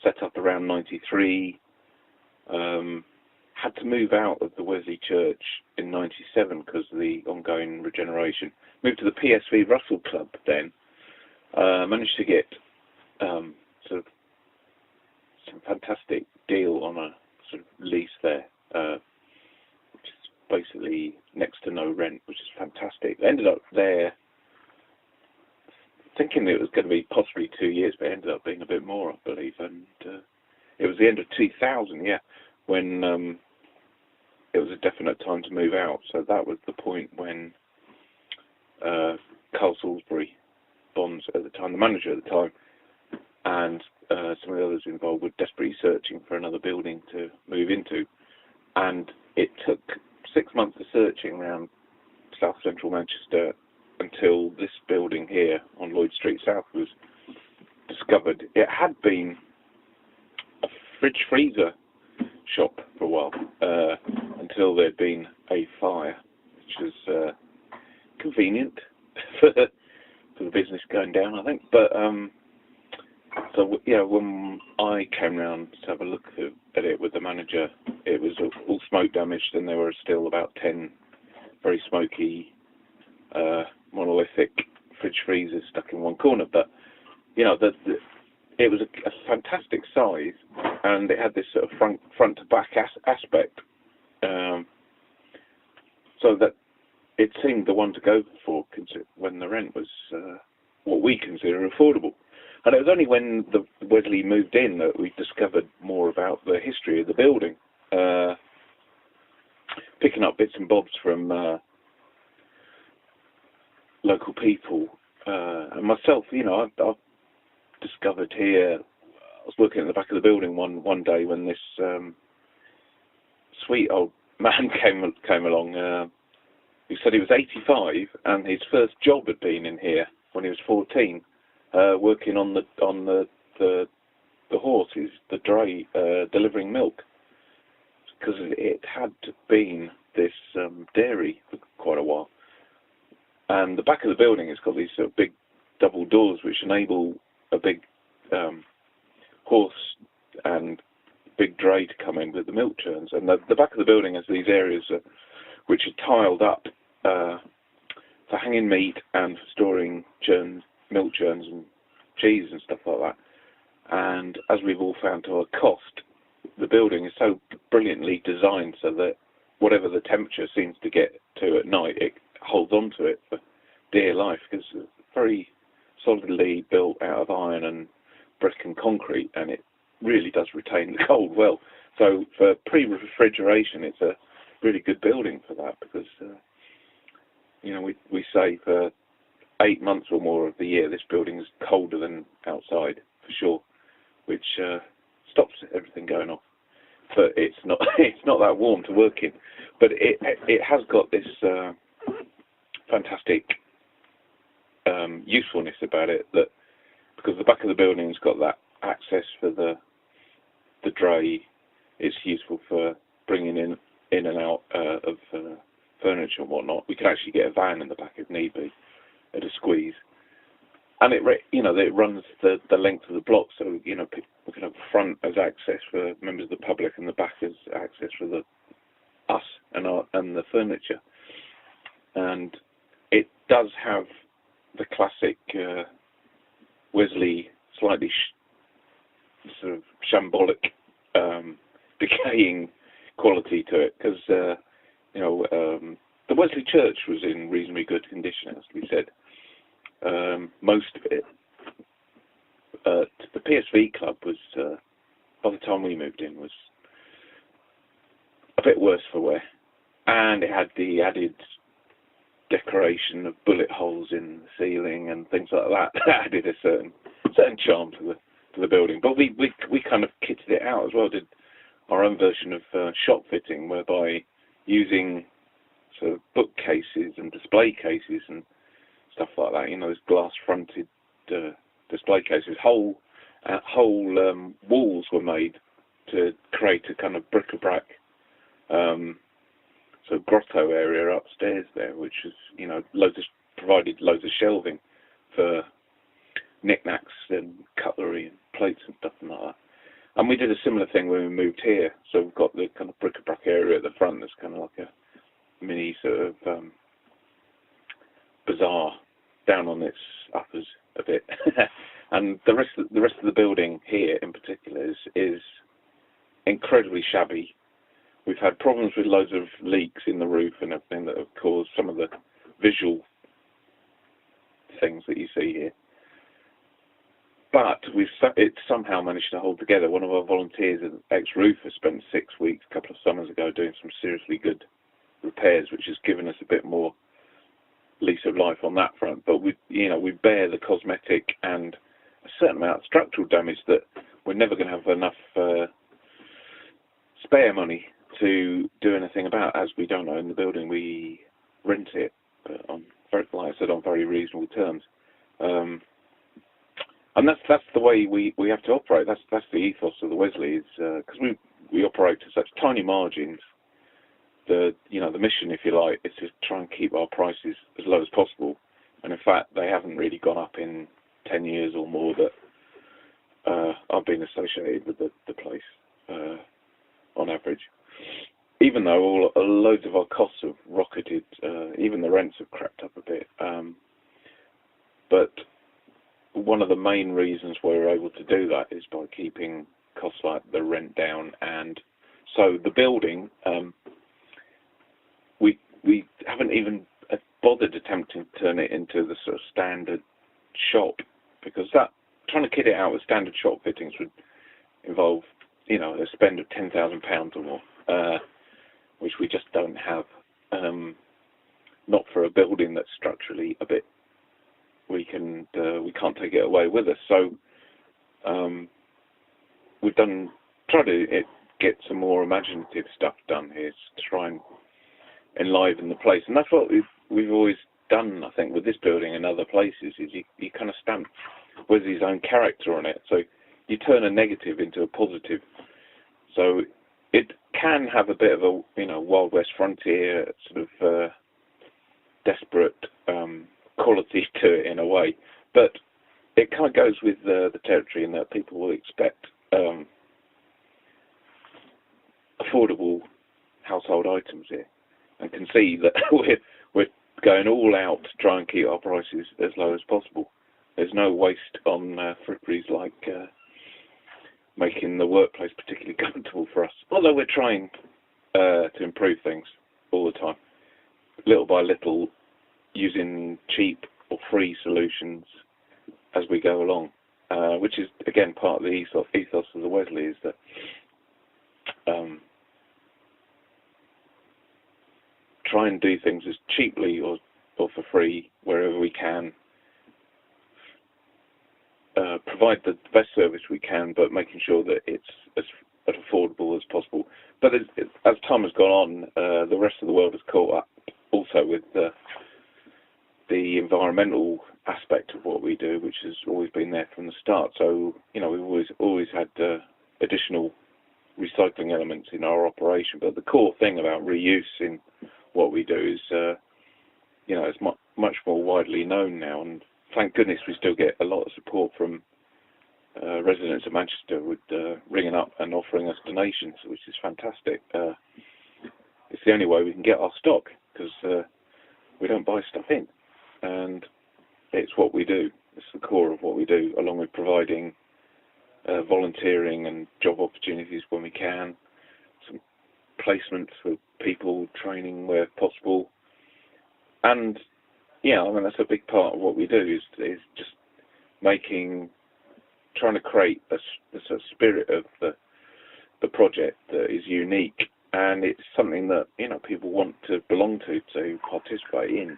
set up around 93. Had to move out of the Wesley Church in 97 because of the ongoing regeneration. Moved to the PSV Russell Club then. Managed to get sort of some fantastic deal on a sort of lease there, which is basically next to no rent, which is fantastic. I ended up there thinking it was going to be possibly 2 years, but it ended up being a bit more, I believe. And it was the end of 2000, yeah, when it was a definite time to move out. So that was the point when Carl Salisbury, Bonds at the time, the manager at the time, and some of the others involved were desperately searching for another building to move into. And it took 6 months of searching around South Central Manchester until this building here on Lloyd Street South was discovered. It had been a fridge freezer shop for a while, until there'd been a fire, which was convenient for the business going down, I think. But so yeah, when I came round to have a look at it with the manager, it was all smoke damaged, and there were still about 10 very smoky monolithic fridge freezers stuck in one corner. But you know, it was a fantastic size, and it had this sort of front to back aspect, so that it seemed the one to go for when the rent was what we consider affordable. And it was only when the Wesley moved in that we discovered more about the history of the building, picking up bits and bobs from local people, and myself. You know, I've discovered here. I was working at the back of the building one day when this sweet old man came along. He said he was 85 and his first job had been in here when he was 14, working on the horses, the dray, delivering milk, because it had been this dairy for quite a while. And the back of the building has got these sort of big double doors which enable a big horse and big dray to come in with the milk churns. And the back of the building has these areas which are tiled up for hanging meat and for storing milk churns and cheese and stuff like that. And as we've all found to our cost, the building is so brilliantly designed so that whatever the temperature seems to get to at night, it holds on to it for dear life, because it's very solidly built out of iron and brick and concrete, and it really does retain the cold well. So for pre-refrigeration, it's a really good building for that, because you know, we say for 8 months or more of the year this building is colder than outside for sure, which stops everything going off. But it's not that warm to work in. But it has got this fantastic usefulness about it, that because the back of the building's got that access for the dray, it's useful for bringing in and out of furniture and whatnot. We can actually get a van in the back if need be at a squeeze, and it runs the length of the block, so you know, we can have the front as access for members of the public and the back as access for us and the furniture. And it does have the classic Wesley, slightly sort of shambolic, decaying quality to it, because the Wesley Church was in reasonably good condition, as we said. Most of it. The PSV club was, by the time we moved in, was a bit worse for wear, and it had the added decoration of bullet holes in the ceiling and things like that. That added a certain charm to the building. But we kind of kitted it out as well. Did our own version of shop fitting, whereby using sort of bookcases and display cases and stuff like that. You know, those glass-fronted display cases. Whole walls were made to create a kind of bric-a-brac sort of grotto area upstairs there, which is, you know, provided loads of shelving for knickknacks and cutlery and plates and stuff like that. And we did a similar thing when we moved here. So we've got the kind of bric-a-brac area at the front that's kind of like a mini sort of bazaar down on its uppers a bit. And the rest of the building here in particular is incredibly shabby. We've had problems with loads of leaks in the roof and everything that have caused some of the visual things that you see here. But it's somehow managed to hold together. One of our volunteers, an ex-roofer, spent 6 weeks a couple of summers ago doing some seriously good repairs, which has given us a bit more lease of life on that front. But we bear the cosmetic and a certain amount of structural damage that we're never going to have enough spare money to do anything about, as we don't own the building. We rent it, like I said, on very reasonable terms. And that's the way we have to operate. That's the ethos of the Wesley, because we operate to such tiny margins. The mission, if you like, is to try and keep our prices as low as possible. And in fact, they haven't really gone up in 10 years or more that I've been associated with the place on average. Even though loads of our costs have rocketed, even the rents have crept up a bit. But one of the main reasons we're able to do that is by keeping costs like the rent down. And so the building, we haven't even bothered attempting to turn it into the sort of standard shop, because trying to kit it out with standard shop fittings would involve, a spend of £10,000 or more, which we just don't have. Not for a building that's structurally a bit. We can't take it away with us. So we've tried to get some more imaginative stuff done here to try and enliven the place, and that's what we've always done. I think with this building and other places is you kind of stamp Wesley's own character on it. So you turn a negative into a positive. So it can have a bit of a Wild West frontier sort of desperate quality to it in a way, but it kind of goes with the territory in that people will expect affordable household items here, and can see that we're going all out to try and keep our prices as low as possible. There's no waste on fripperies like making the workplace particularly comfortable for us, although we're trying to improve things all the time, little by little, using cheap or free solutions as we go along, which is again part of the ethos of the Wesley, is that try and do things as cheaply or for free wherever we can, provide the best service we can, but making sure that it's as affordable as possible. But as time has gone on, the rest of the world has caught up also with the environmental aspect of what we do, which has always been there from the start. So we've always had additional recycling elements in our operation, but the core thing about reuse in what we do is it's much more widely known now, and thank goodness we still get a lot of support from residents of Manchester with ringing up and offering us donations, which is fantastic. It's the only way we can get our stock, because we don't buy stuff in, and it's what we do. It's the core of what we do, along with providing volunteering and job opportunities when we can, some placements for people, training where possible, and that's a big part of what we do, is just trying to create a sort of spirit of the project that is unique, and it's something that people want to belong to participate in.